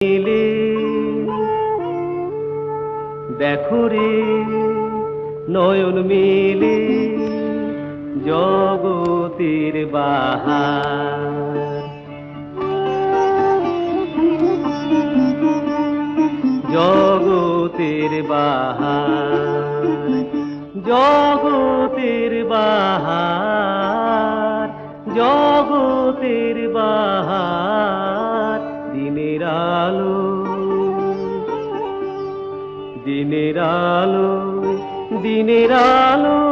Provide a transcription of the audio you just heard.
মিলে দেখো রে নয়ন মিলে জগতের বাহার, জগতের বাহার, জগতের বাহার, জগতের বাহার। দিনের আলো, দিনের আলো, দিনের আলো